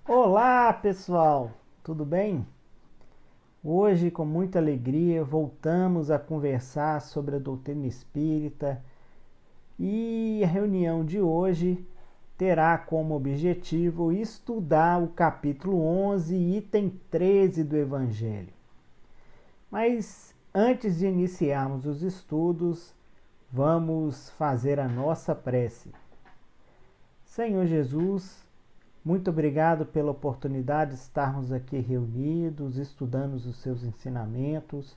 Olá, pessoal, tudo bem? Hoje, com muita alegria, voltamos a conversar sobre a doutrina espírita e a reunião de hoje terá como objetivo estudar o capítulo 11, item 13 do Evangelho. Mas antes de iniciarmos os estudos, vamos fazer a nossa prece. Senhor Jesus, muito obrigado pela oportunidade de estarmos aqui reunidos, estudando os seus ensinamentos.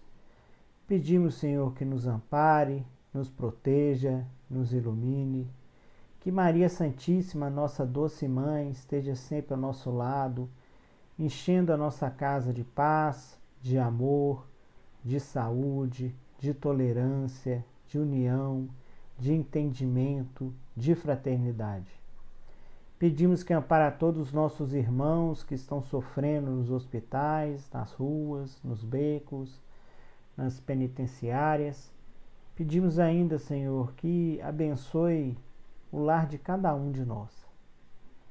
Pedimos, Senhor, que nos ampare, nos proteja, nos ilumine. Que Maria Santíssima, nossa doce mãe, esteja sempre ao nosso lado, enchendo a nossa casa de paz, de amor, de saúde, de tolerância, de união, de entendimento, de fraternidade. Pedimos que ampare a todos os nossos irmãos que estão sofrendo nos hospitais, nas ruas, nos becos, nas penitenciárias. Pedimos ainda, Senhor, que abençoe o lar de cada um de nós,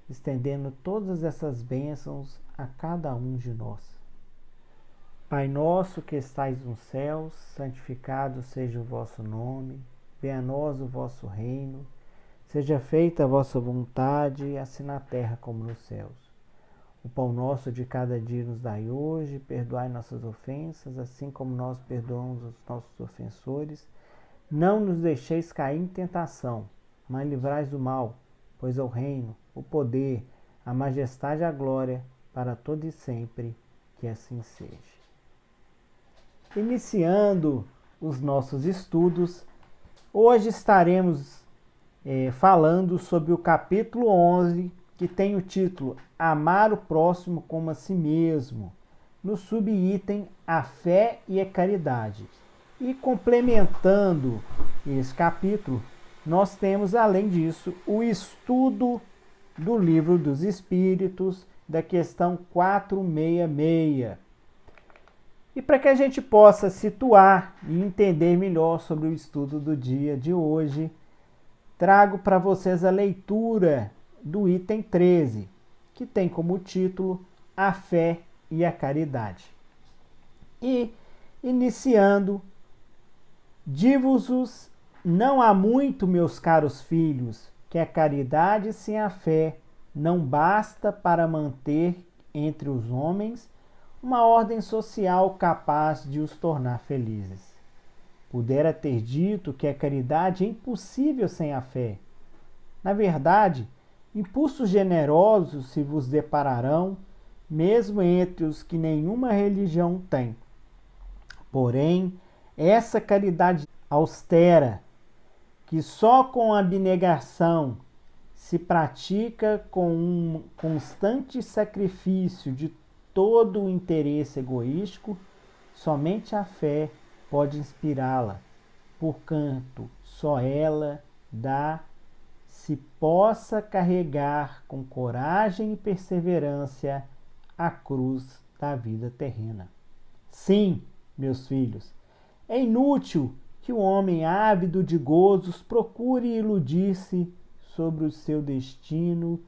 estendendo todas essas bênçãos a cada um de nós. Pai nosso que estais nos céus, santificado seja o vosso nome, venha a nós o vosso reino. Seja feita a vossa vontade, assim na terra como nos céus. O pão nosso de cada dia nos dai hoje, perdoai nossas ofensas, assim como nós perdoamos os nossos ofensores. Não nos deixeis cair em tentação, mas livrai-nos do mal, pois é o reino, o poder, a majestade e a glória, para todo e sempre, que assim seja. Iniciando os nossos estudos, hoje estaremos falando sobre o capítulo 11, que tem o título Amar o Próximo como a Si Mesmo, no subitem A Fé e a Caridade. E complementando esse capítulo, nós temos, além disso, o estudo do Livro dos Espíritos, da questão 466. E para que a gente possa situar e entender melhor sobre o estudo do dia de hoje, trago para vocês a leitura do item 13, que tem como título A Fé e a Caridade. E, iniciando, digo-vos, não há muito, meus caros filhos, que a caridade sem a fé não basta para manter entre os homens uma ordem social capaz de os tornar felizes. Pudera ter dito que a caridade é impossível sem a fé. Na verdade, impulsos generosos se vos depararão, mesmo entre os que nenhuma religião tem. Porém, essa caridade austera, que só com abnegação se pratica com um constante sacrifício de todo o interesse egoístico, somente a fé pode inspirá-la, porquanto só ela dá se possa carregar com coragem e perseverança a cruz da vida terrena. Sim, meus filhos, é inútil que o homem ávido de gozos procure iludir-se sobre o seu destino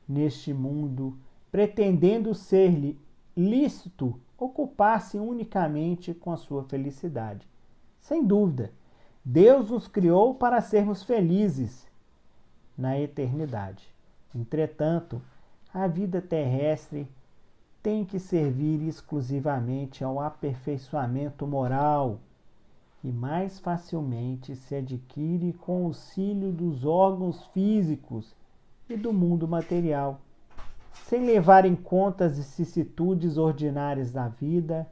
neste mundo, pretendendo ser-lhe lícito ocupar-se unicamente com a sua felicidade. Sem dúvida, Deus nos criou para sermos felizes na eternidade. Entretanto, a vida terrestre tem que servir exclusivamente ao aperfeiçoamento moral e mais facilmente se adquire com o auxílio dos órgãos físicos e do mundo material, sem levar em conta as vicissitudes ordinárias da vida,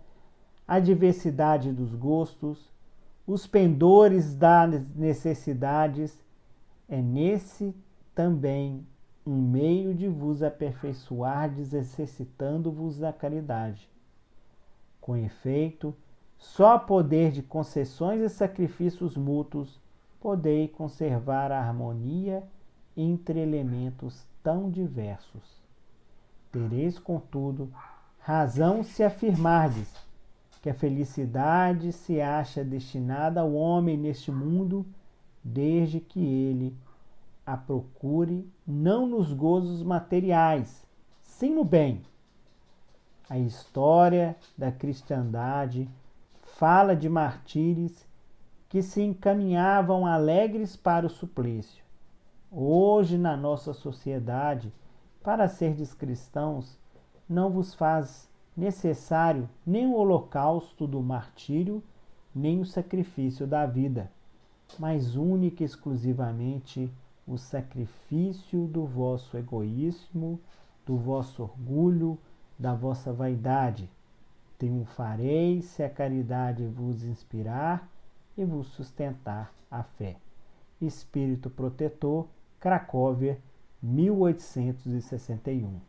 a diversidade dos gostos, os pendores das necessidades. É nesse também um meio de vos aperfeiçoardes, exercitando-vos da caridade. Com efeito, só a poder de concessões e sacrifícios mútuos podei conservar a harmonia entre elementos tão diversos. Tereis, contudo, razão se afirmardes que a felicidade se acha destinada ao homem neste mundo, desde que ele a procure não nos gozos materiais, sim no bem. A história da cristandade fala de mártires que se encaminhavam alegres para o suplício. Hoje, na nossa sociedade, para serdes cristãos, não vos faz necessário nem o holocausto do martírio, nem o sacrifício da vida, mas única e exclusivamente o sacrifício do vosso egoísmo, do vosso orgulho, da vossa vaidade. Triunfareis se a caridade vos inspirar e vos sustentar a fé. Espírito Protetor, Cracóvia, 1861.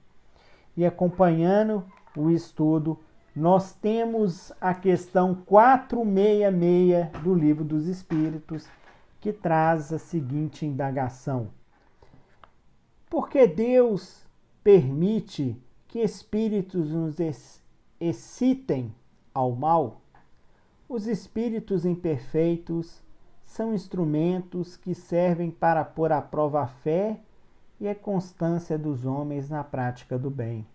E acompanhando o estudo, nós temos a questão 466 do Livro dos Espíritos, que traz a seguinte indagação: por que Deus permite que espíritos nos excitem ao mal? Os espíritos imperfeitos são instrumentos que servem para pôr à prova a fé e a constância dos homens na prática do bem.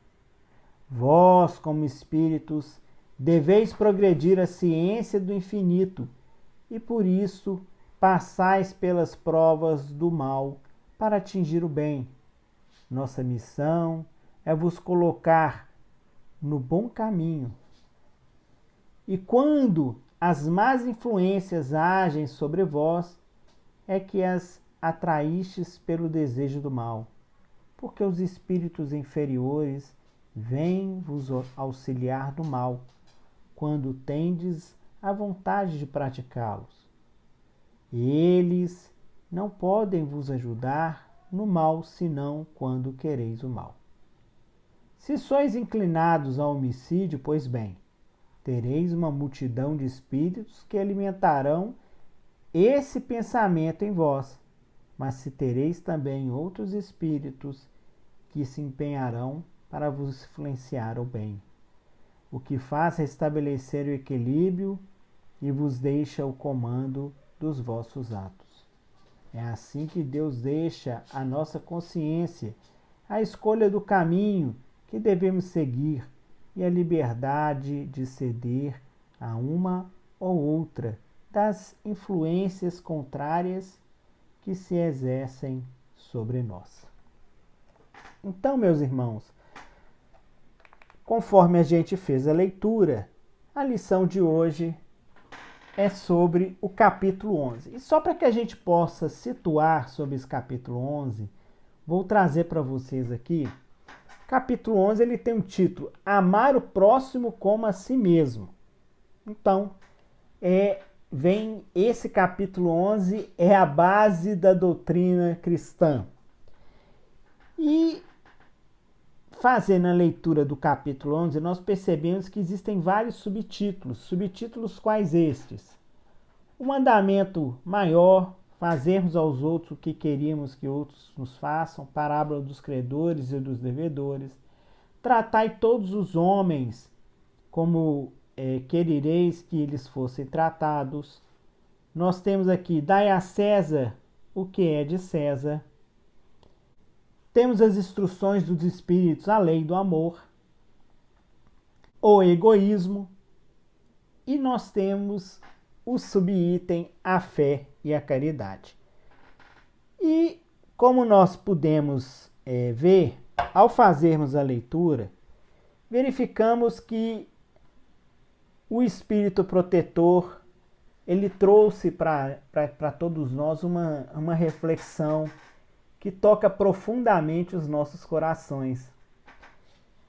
Vós, como espíritos, deveis progredir a ciência do infinito e, por isso, passais pelas provas do mal para atingir o bem. Nossa missão é vos colocar no bom caminho. E quando as más influências agem sobre vós, é que as atraístes pelo desejo do mal, porque os espíritos inferiores vêm vos auxiliar do mal, quando tendes a vontade de praticá-los. Eles não podem vos ajudar no mal, senão quando quereis o mal. Se sois inclinados ao homicídio, pois bem, tereis uma multidão de espíritos que alimentarão esse pensamento em vós, mas se tereis também outros espíritos que se empenharão para vos influenciar ao bem, o que faz restabelecer o equilíbrio e vos deixa o comando dos vossos atos. É assim que Deus deixa à nossa consciência a escolha do caminho que devemos seguir e a liberdade de ceder a uma ou outra das influências contrárias que se exercem sobre nós. Então, meus irmãos, conforme a gente fez a leitura, a lição de hoje é sobre o capítulo 11. E só para que a gente possa situar sobre esse capítulo 11, vou trazer para vocês aqui. Capítulo 11 ele tem um título: Amar o próximo como a si mesmo. Então, vem esse capítulo 11 é a base da doutrina cristã. E fazendo a leitura do capítulo 11, nós percebemos que existem vários subtítulos. Subtítulos quais estes? O mandamento maior, fazermos aos outros o que queríamos que outros nos façam, parábola dos credores e dos devedores. Tratai todos os homens como querereis que eles fossem tratados. Nós temos aqui, dai a César o que é de César. Temos as instruções dos espíritos, a lei do amor, o egoísmo, e nós temos o subitem, a fé e a caridade. E como nós pudemos ver, ao fazermos a leitura, verificamos que o Espírito Protetor, ele trouxe para todos nós uma reflexão que toca profundamente os nossos corações.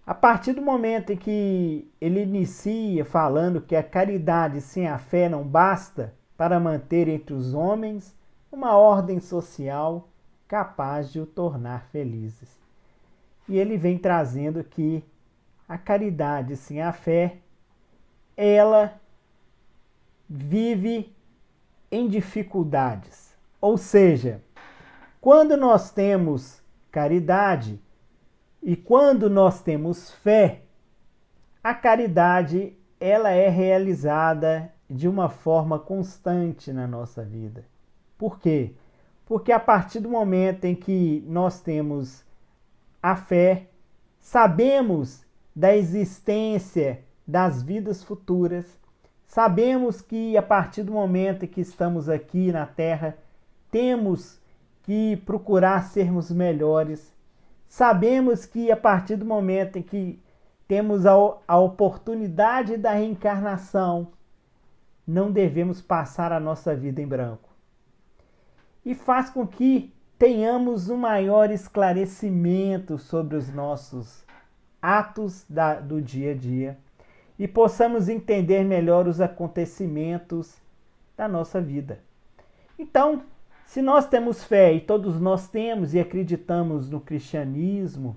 A partir do momento em que ele inicia falando que a caridade sem a fé não basta para manter entre os homens uma ordem social capaz de o tornar felizes. E ele vem trazendo que a caridade sem a fé, ela vive em dificuldades. Ou seja, quando nós temos caridade e quando nós temos fé, a caridade ela é realizada de uma forma constante na nossa vida. Por quê? Porque a partir do momento em que nós temos a fé, sabemos da existência das vidas futuras, sabemos que a partir do momento em que estamos aqui na Terra, temos que procurar sermos melhores. Sabemos que a partir do momento em que temos a oportunidade da reencarnação, não devemos passar a nossa vida em branco. E faz com que tenhamos um maior esclarecimento sobre os nossos atos do dia a dia e possamos entender melhor os acontecimentos da nossa vida. Então, se nós temos fé, e todos nós temos e acreditamos no cristianismo,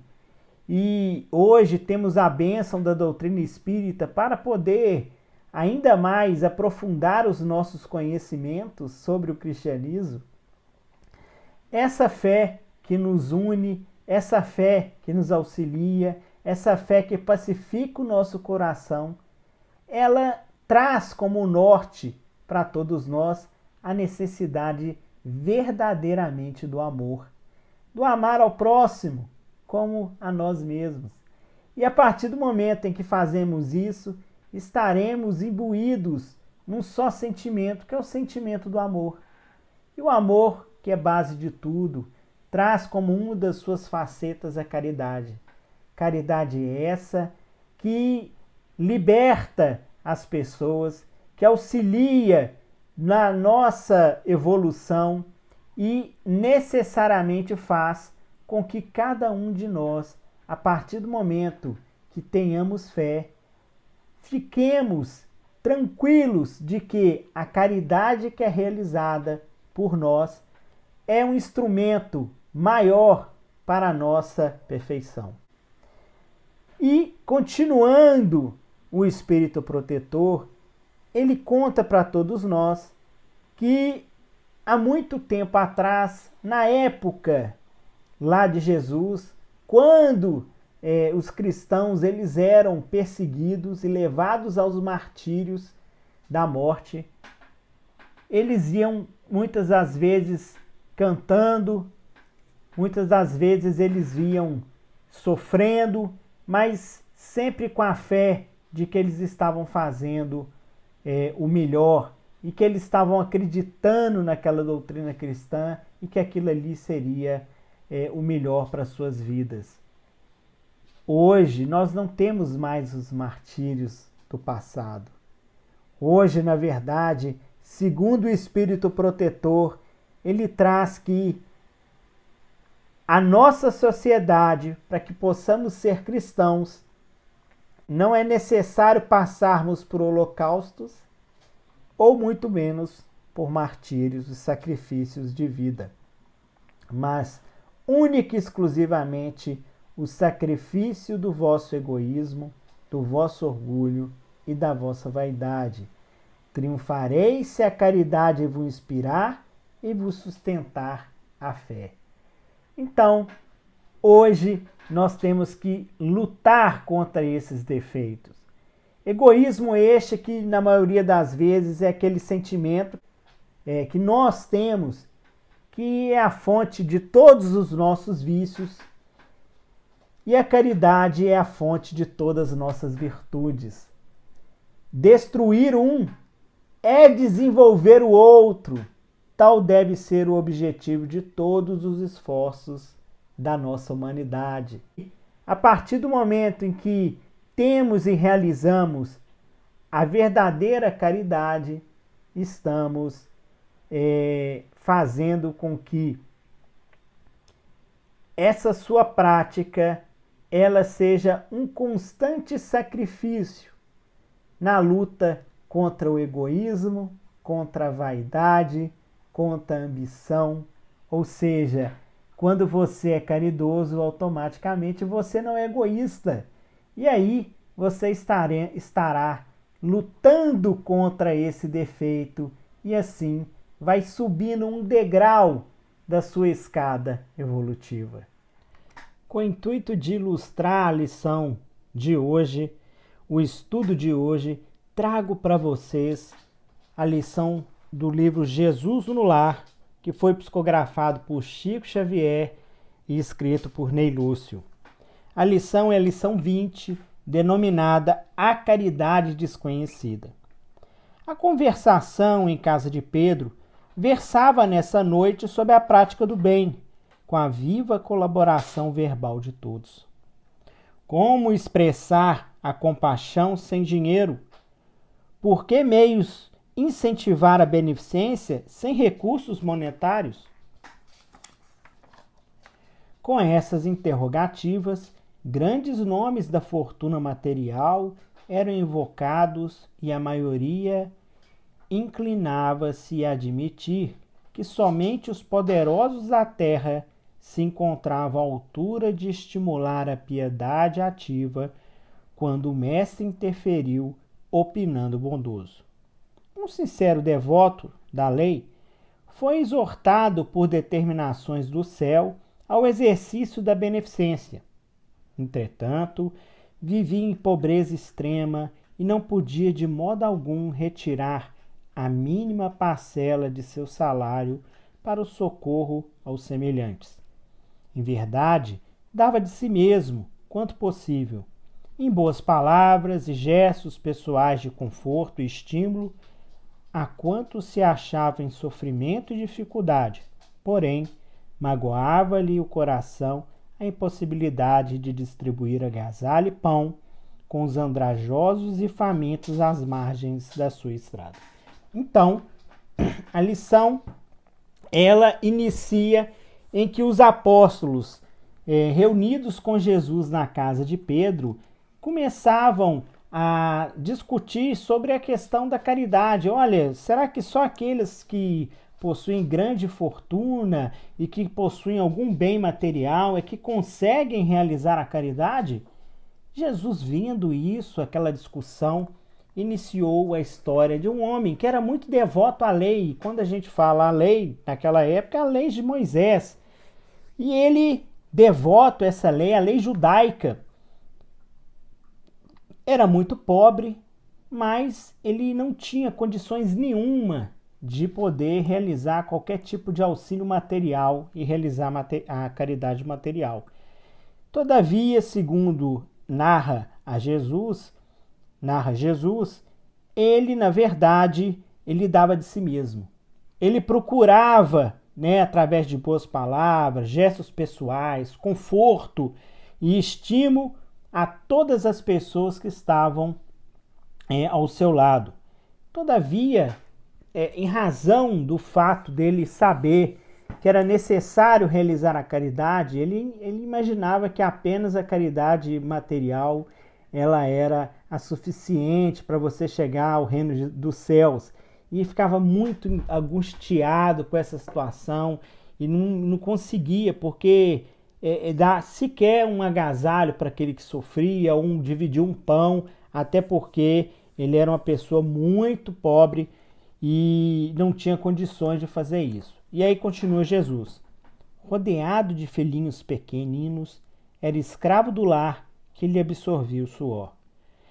e hoje temos a bênção da doutrina espírita para poder ainda mais aprofundar os nossos conhecimentos sobre o cristianismo, essa fé que nos une, essa fé que nos auxilia, essa fé que pacifica o nosso coração, ela traz como norte para todos nós a necessidade verdadeiramente do amor, do amar ao próximo como a nós mesmos. E a partir do momento em que fazemos isso, estaremos imbuídos num só sentimento, que é o sentimento do amor. E o amor, que é base de tudo, traz como uma das suas facetas a caridade. Caridade essa que liberta as pessoas, que auxilia na nossa evolução e necessariamente faz com que cada um de nós, a partir do momento que tenhamos fé, fiquemos tranquilos de que a caridade que é realizada por nós é um instrumento maior para a nossa perfeição. E, continuando o Espírito Protetor, ele conta para todos nós que há muito tempo atrás, na época lá de Jesus, quando os cristãos eles eram perseguidos e levados aos martírios da morte, eles iam muitas das vezes cantando, muitas das vezes eles iam sofrendo, mas sempre com a fé de que eles estavam fazendo o melhor e que eles estavam acreditando naquela doutrina cristã e que aquilo ali seria o melhor para as suas vidas. Hoje nós não temos mais os martírios do passado. Hoje, na verdade, segundo o Espírito Protetor, ele traz que a nossa sociedade, para que possamos ser cristãos, não é necessário passarmos por holocaustos ou muito menos por martírios e sacrifícios de vida, mas única e exclusivamente o sacrifício do vosso egoísmo, do vosso orgulho e da vossa vaidade. Triunfareis se a caridade vos inspirar e vos sustentar a fé. Então, hoje nós temos que lutar contra esses defeitos. Egoísmo este que, na maioria das vezes, é aquele sentimento que nós temos, que é a fonte de todos os nossos vícios, e a caridade é a fonte de todas as nossas virtudes. Destruir um é desenvolver o outro. Tal deve ser o objetivo de todos os esforços da nossa humanidade. A partir do momento em que temos e realizamos a verdadeira caridade, estamos fazendo com que essa sua prática ela seja um constante sacrifício na luta contra o egoísmo, contra a vaidade, contra a ambição. Ou seja, quando você é caridoso, automaticamente você não é egoísta. E aí você estará lutando contra esse defeito e assim vai subindo um degrau da sua escada evolutiva. Com o intuito de ilustrar a lição de hoje, o estudo de hoje, trago para vocês a lição do livro Jesus no Lar, que foi psicografado por Chico Xavier e escrito por Ney Lúcio. A lição é a lição 20, denominada A Caridade Desconhecida. A conversação em casa de Pedro versava nessa noite sobre a prática do bem, com a viva colaboração verbal de todos. Como expressar a compaixão sem dinheiro? Por que meios incentivar a beneficência sem recursos monetários? Com essas interrogativas, grandes nomes da fortuna material eram invocados e a maioria inclinava-se a admitir que somente os poderosos da terra se encontravam à altura de estimular a piedade ativa quando o mestre interferiu, opinando bondoso. Um sincero devoto da lei foi exortado por determinações do céu ao exercício da beneficência. Entretanto, vivia em pobreza extrema e não podia de modo algum retirar a mínima parcela de seu salário para o socorro aos semelhantes. Em verdade, dava de si mesmo, quanto possível, em boas palavras e gestos pessoais de conforto e estímulo, a quantos se achava em sofrimento e dificuldade, porém, magoava-lhe o coração a impossibilidade de distribuir agasalho e pão com os andrajosos e famintos às margens da sua estrada. Então, a lição, ela inicia em que os apóstolos, reunidos com Jesus na casa de Pedro, começavam a discutir sobre a questão da caridade. Olha, será que só aqueles que possuem grande fortuna e que possuem algum bem material é que conseguem realizar a caridade? Jesus, vendo isso, aquela discussão, iniciou a história de um homem que era muito devoto à lei. Quando a gente fala a lei, naquela época, a lei de Moisés. E ele, devoto a essa lei, a lei judaica, era muito pobre, mas ele não tinha condições nenhuma de poder realizar qualquer tipo de auxílio material e realizar a caridade material. Todavia, segundo narra Jesus, ele, na verdade, ele dava de si mesmo. Ele procurava, através de boas palavras, gestos pessoais, conforto e estímulo a todas as pessoas que estavam ao seu lado. Todavia, em razão do fato dele saber que era necessário realizar a caridade, ele imaginava que apenas a caridade material ela era a suficiente para você chegar ao reino dos céus. E ficava muito angustiado com essa situação e não conseguia, porque dar sequer um agasalho para aquele que sofria, ou dividir um pão, até porque ele era uma pessoa muito pobre e não tinha condições de fazer isso. E aí continua Jesus. Rodeado de filhinhos pequeninos, era escravo do lar que lhe absorvia o suor.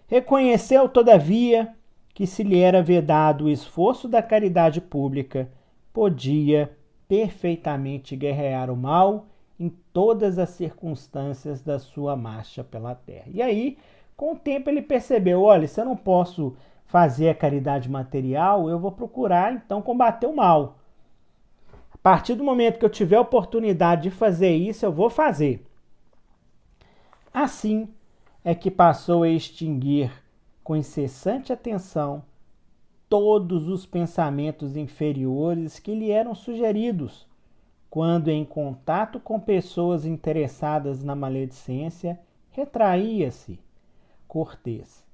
Reconheceu, todavia, que se lhe era vedado o esforço da caridade pública, podia perfeitamente guerrear o mal em todas as circunstâncias da sua marcha pela terra. E aí, com o tempo, ele percebeu, olha, se eu não posso fazer a caridade material, eu vou procurar, então, combater o mal. A partir do momento que eu tiver a oportunidade de fazer isso, eu vou fazer. Assim é que passou a extinguir com incessante atenção todos os pensamentos inferiores que lhe eram sugeridos, quando em contato com pessoas interessadas na maledicência, retraía-se, cortês.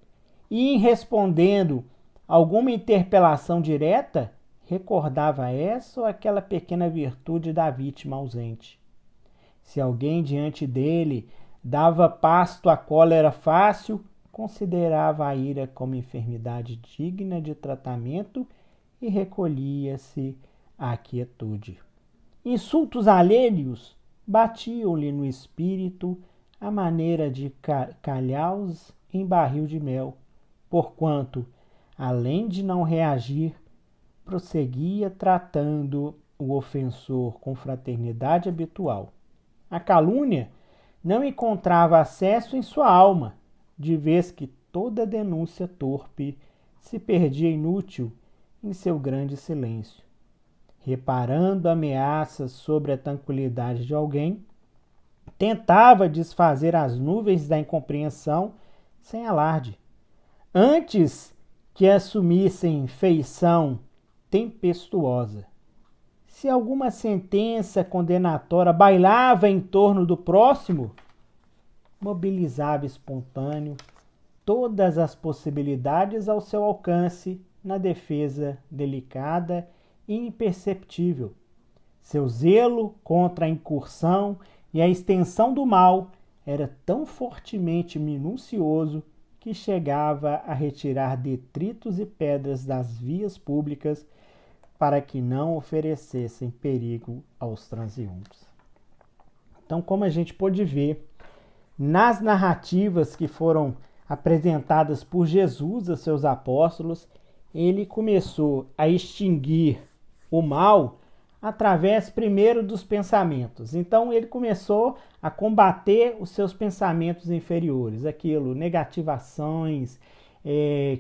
E em respondendo alguma interpelação direta, recordava essa ou aquela pequena virtude da vítima ausente. Se alguém diante dele dava pasto à cólera fácil, considerava a ira como enfermidade digna de tratamento e recolhia-se à quietude. Insultos alheios batiam-lhe no espírito à maneira de calhaus em barril de mel, porquanto, além de não reagir, prosseguia tratando o ofensor com fraternidade habitual. A calúnia não encontrava acesso em sua alma, de vez que toda denúncia torpe se perdia inútil em seu grande silêncio. Reparando ameaças sobre a tranquilidade de alguém, tentava desfazer as nuvens da incompreensão sem alarde. Antes que assumissem feição tempestuosa. Se alguma sentença condenatória bailava em torno do próximo, mobilizava espontâneo todas as possibilidades ao seu alcance na defesa delicada e imperceptível. Seu zelo contra a incursão e a extensão do mal era tão fortemente minucioso que chegava a retirar detritos e pedras das vias públicas para que não oferecessem perigo aos transeuntes. Então, como a gente pôde ver, nas narrativas que foram apresentadas por Jesus a seus apóstolos, ele começou a extinguir o mal através primeiro dos pensamentos. Então ele começou a combater os seus pensamentos inferiores, aquilo, negativações,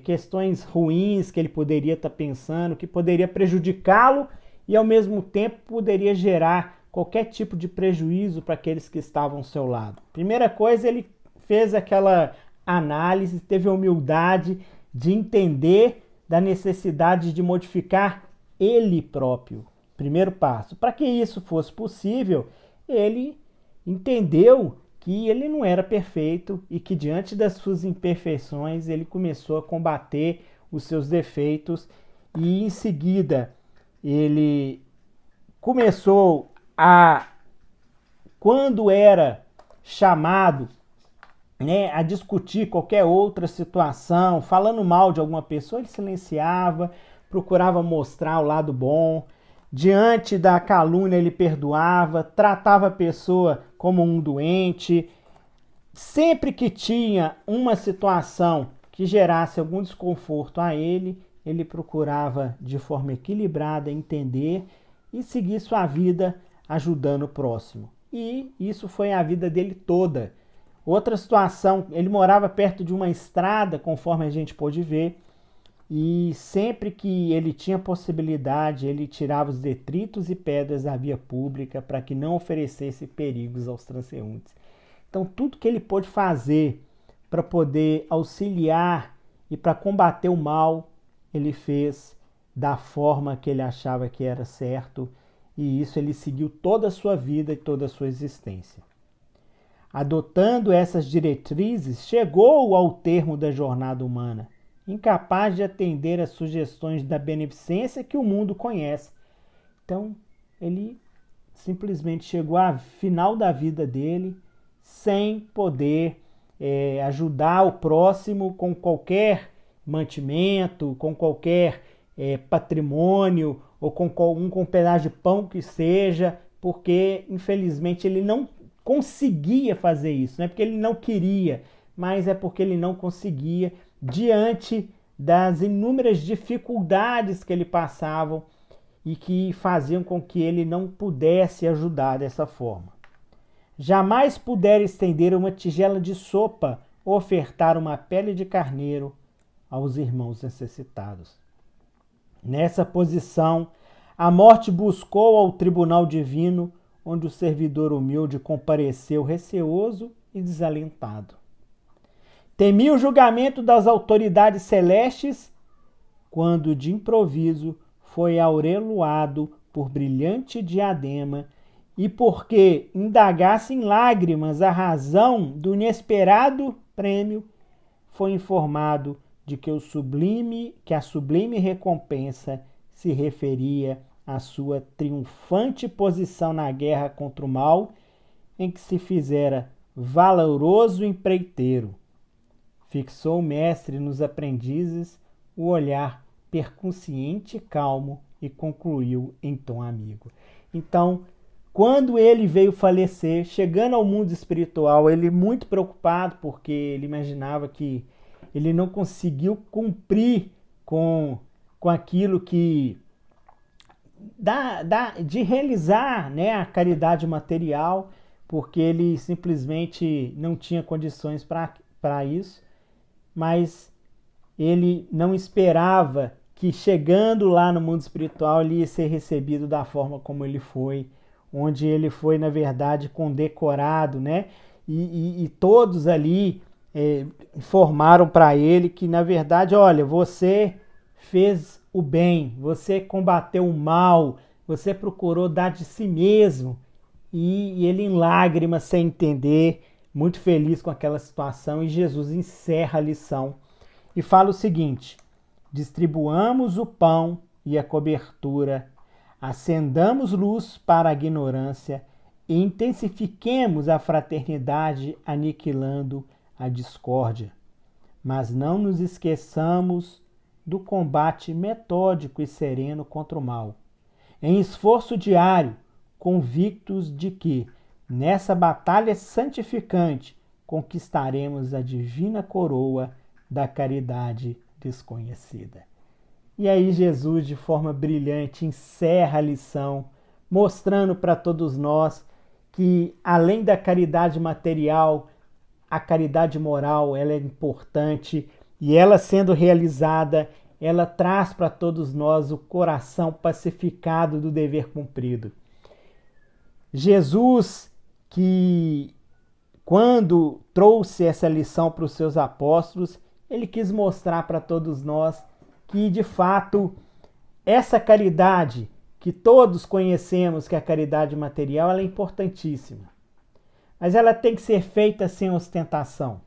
questões ruins que ele poderia estar pensando, que poderia prejudicá-lo e ao mesmo tempo poderia gerar qualquer tipo de prejuízo para aqueles que estavam ao seu lado. Primeira coisa, ele fez aquela análise, teve a humildade de entender da necessidade de modificar ele próprio. Primeiro passo. Para que isso fosse possível, ele entendeu que ele não era perfeito e que diante das suas imperfeições ele começou a combater os seus defeitos e em seguida ele começou a, quando era chamado, a discutir qualquer outra situação, falando mal de alguma pessoa, ele silenciava, procurava mostrar o lado bom. Diante da calúnia, ele perdoava, tratava a pessoa como um doente. Sempre que tinha uma situação que gerasse algum desconforto a ele, ele procurava de forma equilibrada entender e seguir sua vida ajudando o próximo. E isso foi a vida dele toda. Outra situação, ele morava perto de uma estrada, conforme a gente pôde ver, e sempre que ele tinha possibilidade, ele tirava os detritos e pedras da via pública para que não oferecesse perigos aos transeuntes. Então, tudo que ele pôde fazer para poder auxiliar e para combater o mal, ele fez da forma que ele achava que era certo, e isso ele seguiu toda a sua vida e toda a sua existência. Adotando essas diretrizes, chegou ao termo da jornada humana, incapaz de atender às sugestões da beneficência que o mundo conhece. Então, ele simplesmente chegou ao final da vida dele sem poder ajudar o próximo com qualquer mantimento, com qualquer patrimônio ou com um pedaço de pão que seja, porque infelizmente ele não conseguia fazer isso. Não é porque ele não queria, mas é porque ele não conseguia diante das inúmeras dificuldades que ele passava e que faziam com que ele não pudesse ajudar dessa forma. Jamais puder estender uma tigela de sopa ou ofertar uma pele de carneiro aos irmãos necessitados. Nessa posição, a morte buscou ao tribunal divino, onde o servidor humilde compareceu receoso e desalentado. Temia o julgamento das autoridades celestes, quando de improviso foi aureolado por brilhante diadema, e porque indagasse em lágrimas a razão do inesperado prêmio, foi informado de que a sublime recompensa se referia à sua triunfante posição na guerra contra o mal, em que se fizera valoroso empreiteiro. Fixou o mestre nos aprendizes o olhar percussiente e calmo e concluiu em tom amigo. Então, quando ele veio falecer, chegando ao mundo espiritual, ele muito preocupado porque ele imaginava que ele não conseguiu cumprir com aquilo que de realizar, a caridade material, porque ele simplesmente não tinha condições para isso, mas ele não esperava que chegando lá no mundo espiritual ele ia ser recebido da forma como ele foi, onde ele foi, na verdade, condecorado, né? E todos ali informaram para ele que, na verdade, olha, você fez o bem, você combateu o mal, você procurou dar de si mesmo. E ele em lágrimas, sem entender, muito feliz com aquela situação, e Jesus encerra a lição e fala o seguinte: distribuamos o pão e a cobertura, acendamos luz para a ignorância e intensifiquemos a fraternidade, aniquilando a discórdia. Mas não nos esqueçamos do combate metódico e sereno contra o mal. Em esforço diário, convictos de que, nessa batalha santificante, conquistaremos a divina coroa da caridade desconhecida. E aí Jesus, de forma brilhante, encerra a lição, mostrando para todos nós que, além da caridade material, a caridade moral ela é importante, e ela sendo realizada, ela traz para todos nós o coração pacificado do dever cumprido. Jesus, que quando trouxe essa lição para os seus apóstolos, ele quis mostrar para todos nós que, de fato, essa caridade que todos conhecemos, que é a caridade material, ela é importantíssima. Mas ela tem que ser feita sem ostentação.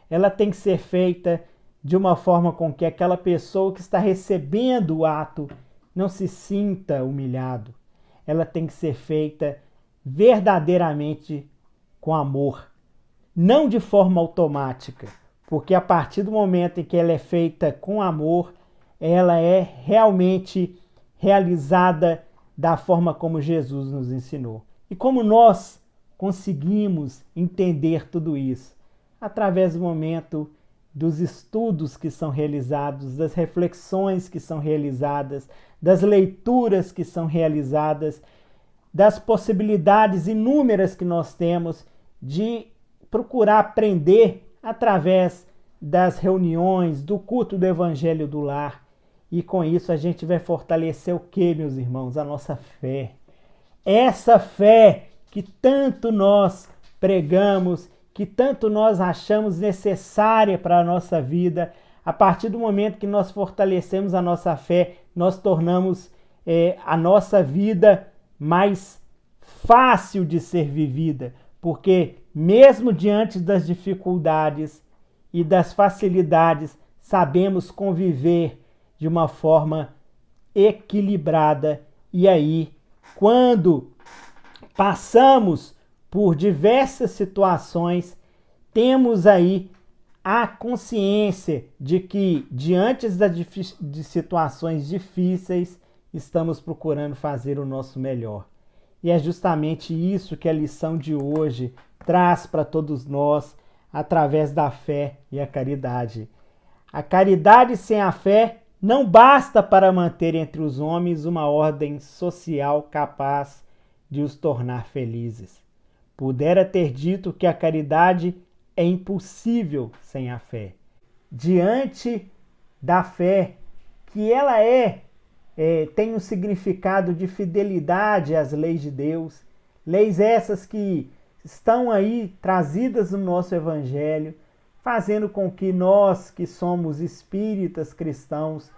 Ela tem que ser feita de uma forma com que aquela pessoa que está recebendo o ato não se sinta humilhado. Ela tem que ser feita verdadeiramente com amor, não de forma automática, porque a partir do momento em que ela é feita com amor, ela é realmente realizada da forma como Jesus nos ensinou. E como nós conseguimos entender tudo isso? Através do momento dos estudos que são realizados, das reflexões que são realizadas, das leituras que são realizadas, das possibilidades inúmeras que nós temos de procurar aprender através das reuniões, do culto do Evangelho do Lar. E com isso a gente vai fortalecer o quê, meus irmãos? A nossa fé. Essa fé que tanto nós pregamos, que tanto nós achamos necessária para a nossa vida. A partir do momento que nós fortalecemos a nossa fé, nós tornamos a nossa vida mais fácil de ser vivida, porque mesmo diante das dificuldades e das facilidades, sabemos conviver de uma forma equilibrada. E aí, quando passamos por diversas situações, temos aí a consciência de que, diante de situações difíceis, estamos procurando fazer o nosso melhor. E é justamente isso que a lição de hoje traz para todos nós, através da fé e a caridade. A caridade sem a fé não basta para manter entre os homens uma ordem social capaz de os tornar felizes. Pudera ter dito que a caridade é impossível sem a fé. Diante da fé, que ela tem um significado de fidelidade às leis de Deus, leis essas que estão aí trazidas no nosso Evangelho, fazendo com que nós, que somos espíritas cristãos,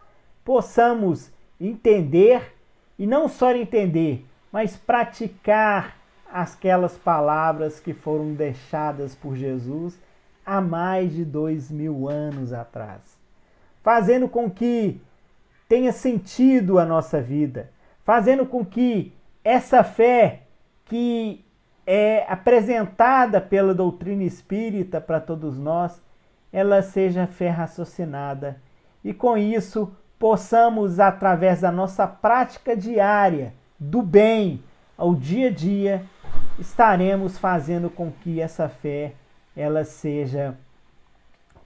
possamos entender, e não só entender, mas praticar aquelas palavras que foram deixadas por Jesus há mais de 2000 anos atrás, fazendo com que tenha sentido a nossa vida, fazendo com que essa fé que é apresentada pela doutrina espírita para todos nós, ela seja fé raciocinada. E com isso, possamos, através da nossa prática diária, do bem ao dia a dia, estaremos fazendo com que essa fé ela seja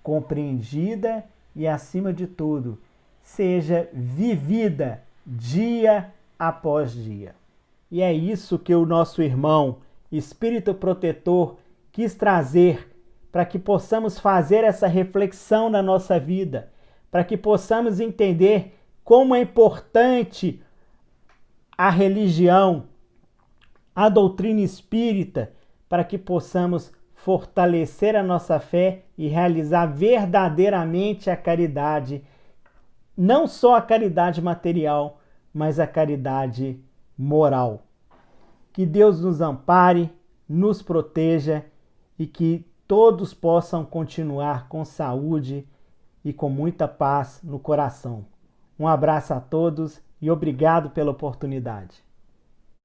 compreendida e, acima de tudo, seja vivida dia após dia. E é isso que o nosso irmão Espírito protetor, quis trazer para que possamos fazer essa reflexão na nossa vida, para que possamos entender como é importante a religião, a doutrina espírita, para que possamos fortalecer a nossa fé e realizar verdadeiramente a caridade, não só a caridade material, mas a caridade moral. Que Deus nos ampare, nos proteja e que todos possam continuar com saúde e com muita paz no coração. Um abraço a todos e obrigado pela oportunidade.